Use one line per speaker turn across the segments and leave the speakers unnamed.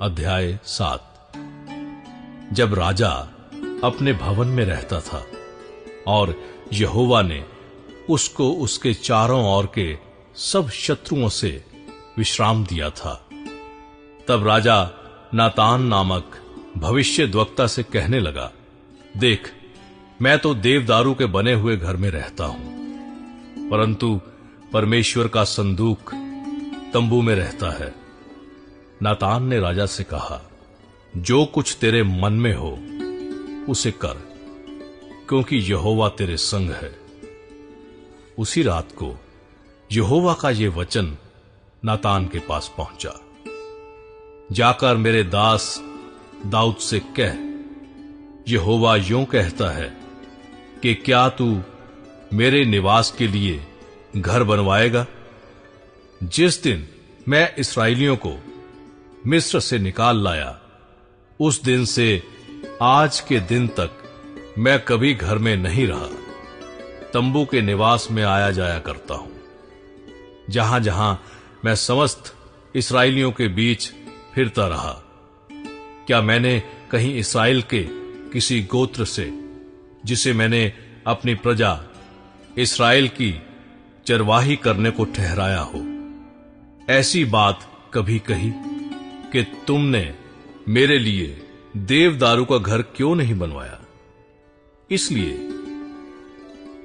अध्याय 7। जब राजा अपने भवन में रहता था और यहोवा ने उसको उसके चारों ओर के सब शत्रुओं से विश्राम दिया था, तब राजा नातान नामक भविष्यद्वक्ता से कहने लगा, देख, मैं तो देवदारू के बने हुए घर में रहता हूं, परंतु परमेश्वर का संदूक तंबू में रहता है। नातान ने राजा से कहा, जो कुछ तेरे मन में हो उसे कर, क्योंकि यहोवा तेरे संग है। उसी रात को यहोवा का ये वचन नातान के पास पहुंचा, जाकर मेरे दास दाऊद से कह, यहोवा यूं कहता है कि क्या तू मेरे निवास के लिए घर बनवाएगा? जिस दिन मैं इस्राएलियों को मिस्र से निकाल लाया, उस दिन से आज के दिन तक मैं कभी घर में नहीं रहा, तंबू के निवास में आया जाया करता हूं। जहां जहां मैं समस्त इस्राएलियों के बीच फिरता रहा, क्या मैंने कहीं इस्राएल के किसी गोत्र से, जिसे मैंने अपनी प्रजा इस्राएल की चरवाही करने को ठहराया हो, ऐसी बात कभी कही कि तुमने मेरे लिए देवदारू का घर क्यों नहीं बनवाया? इसलिए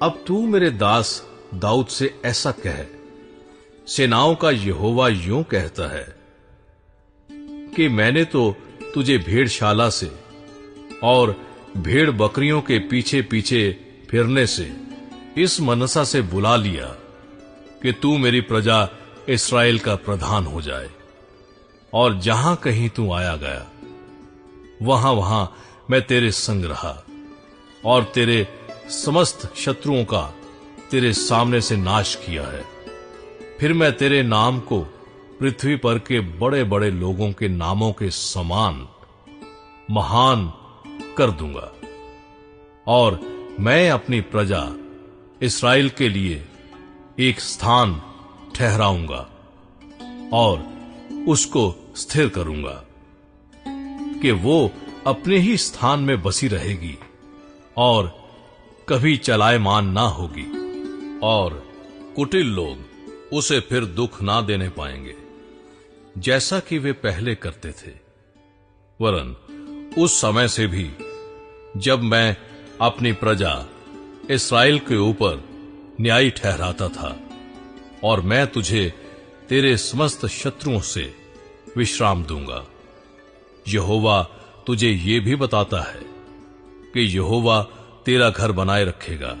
अब तू मेरे दास दाऊद से ऐसा कह, सेनाओं का यहोवा यूं कहता है कि मैंने तो तुझे भेड़शाला से और भेड़ बकरियों के पीछे पीछे फिरने से इस मनसा से बुला लिया कि तू मेरी प्रजा इस्राएल का प्रधान हो जाए, और जहां कहीं तू आया गया वहां वहां मैं तेरे संग रहा और तेरे समस्त शत्रुओं का तेरे सामने से नाश किया है। फिर मैं तेरे नाम को पृथ्वी पर के बड़े बड़े लोगों के नामों के समान महान कर दूंगा, और मैं अपनी प्रजा इस्राएल के लिए एक स्थान ठहराऊंगा और उसको स्थिर करूंगा कि वो अपने ही स्थान में बसी रहेगी और कभी चलायमान ना होगी, और कुटिल लोग उसे फिर दुख ना देने पाएंगे जैसा कि वे पहले करते थे। वरन उस समय से भी जब मैं अपनी प्रजा इस्राएल के ऊपर न्यायी ठहराता था, और मैं तुझे तेरे समस्त शत्रुओं से विश्राम दूंगा। यहोवा तुझे ये भी बताता है कि यहोवा तेरा घर बनाए रखेगा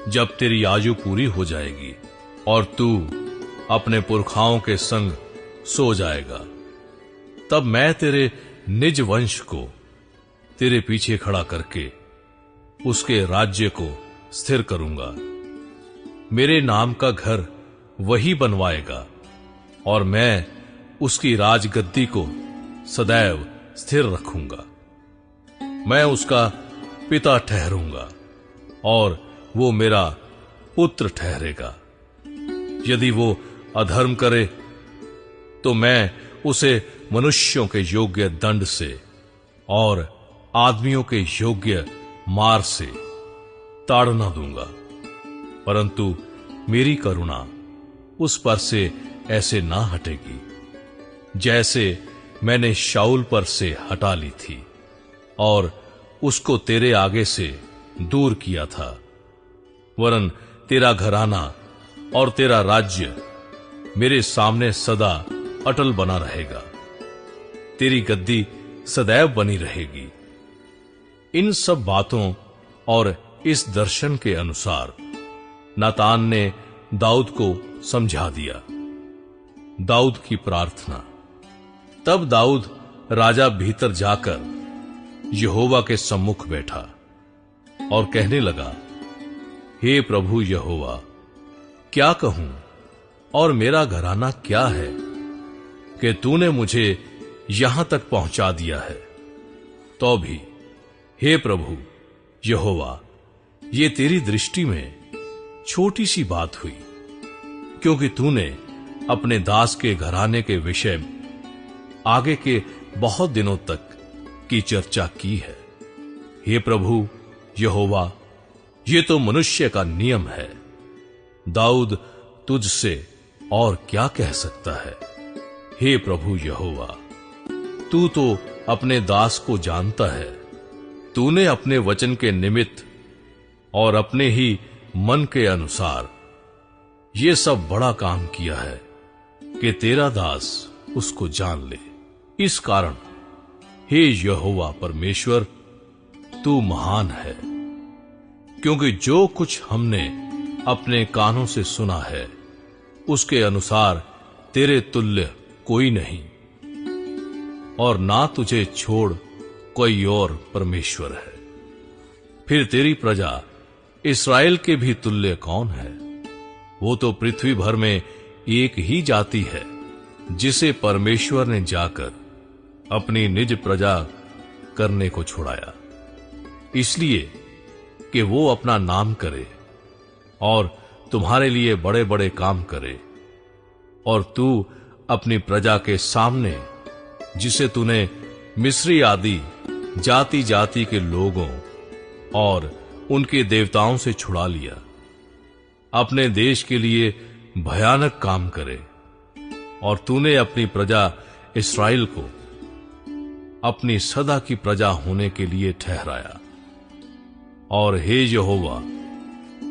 जब तेरी आयु पूरी हो जाएगी और तू अपने पुरखाओं के संग सो जाएगा। तब मैं तेरे निज वंश को तेरे पीछे खड़ा करके उसके राज्य को स्थिर करूंगा। मेरे नाम का घर वही बनवाएगा, और मैं उसकी राजगद्दी को सदैव स्थिर रखूंगा। मैं उसका पिता ठहरूंगा और वो मेरा पुत्र ठहरेगा। यदि वो अधर्म करे तो मैं उसे मनुष्यों के योग्य दंड से और आदमियों के योग्य मार से ताड़ना दूंगा, परंतु मेरी करुणा उस पर से ऐसे ना हटेगी जैसे मैंने शाऊल पर से हटा ली थी और उसको तेरे आगे से दूर किया था। वरन तेरा घराना और तेरा राज्य मेरे सामने सदा अटल बना रहेगा, तेरी गद्दी सदैव बनी रहेगी। इन सब बातों और इस दर्शन के अनुसार नातान ने दाऊद को समझा दिया। दाऊद की प्रार्थना। तब दाऊद राजा भीतर जाकर यहोवा के सम्मुख बैठा और कहने लगा, हे प्रभु यहोवा, क्या कहूं और मेरा घराना क्या है कि तूने मुझे यहां तक पहुंचा दिया है? तो भी हे प्रभु यहोवा, ये तेरी दृष्टि में छोटी सी बात हुई, क्योंकि तूने अपने दास के घराने के विषय आगे के बहुत दिनों तक की चर्चा की है। हे प्रभु यहोवा, ये तो मनुष्य का नियम है। दाऊद तुझसे और क्या कह सकता है। हे प्रभु यहोवा, तू तो अपने दास को जानता है। तूने अपने वचन के निमित्त और अपने ही मन के अनुसार ये सब बड़ा काम किया है कि तेरा दास उसको जान ले। इस कारण हे यहोवा परमेश्वर, तू महान है, क्योंकि जो कुछ हमने अपने कानों से सुना है उसके अनुसार तेरे तुल्य कोई नहीं, और ना तुझे छोड़ कोई और परमेश्वर है। फिर तेरी प्रजा इस्राएल के भी तुल्य कौन है? वो तो पृथ्वी भर में एक ही जाति है जिसे परमेश्वर ने जाकर अपनी निज प्रजा करने को छुड़ाया, इसलिए कि वो अपना नाम करे और तुम्हारे लिए बड़े बड़े काम करे। और तू अपनी प्रजा के सामने, जिसे तूने मिस्री आदि जाति जाति के लोगों और उनके देवताओं से छुड़ा लिया, अपने देश के लिए भयानक काम करे। और तूने अपनी प्रजा इस्राएल को अपनी सदा की प्रजा होने के लिए ठहराया। और हे यहोवा,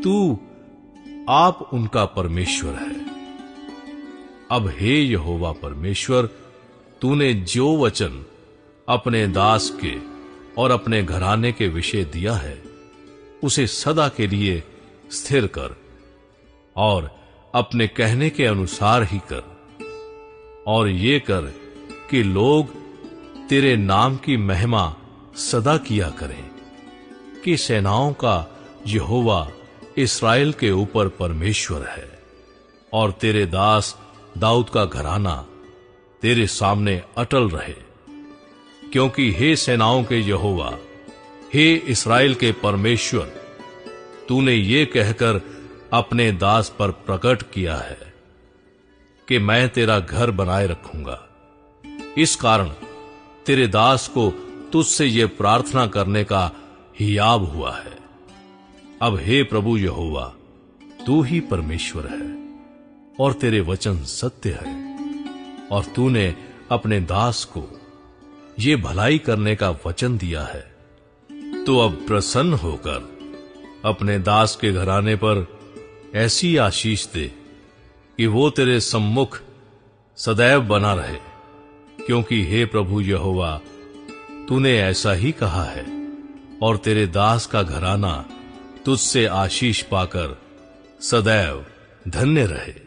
तू आप उनका परमेश्वर है। अब हे यहोवा परमेश्वर, तूने जो वचन अपने दास के और अपने घराने के विषय दिया है उसे सदा के लिए स्थिर कर, और अपने कहने के अनुसार ही कर। और ये कर कि लोग तेरे नाम की महिमा सदा किया करें कि सेनाओं का यहोवा इस्राएल के ऊपर परमेश्वर है। और तेरे दास दाऊद का घराना तेरे सामने अटल रहे, क्योंकि हे सेनाओं के यहोवा, हे इस्राएल के परमेश्वर, तूने ये कहकर अपने दास पर प्रकट किया है कि मैं तेरा घर बनाए रखूंगा। इस कारण तेरे दास को तुझसे ये प्रार्थना करने का हियाब हुआ है। अब हे प्रभु यहोवा, तू ही परमेश्वर है और तेरे वचन सत्य है, और तूने अपने दास को ये भलाई करने का वचन दिया है। तो अब प्रसन्न होकर अपने दास के घराने पर ऐसी आशीष दे कि वो तेरे सम्मुख सदैव बना रहे, क्योंकि हे प्रभु यहोवा, तूने ऐसा ही कहा है। और तेरे दास का घराना तुझसे आशीष पाकर सदैव धन्य रहे।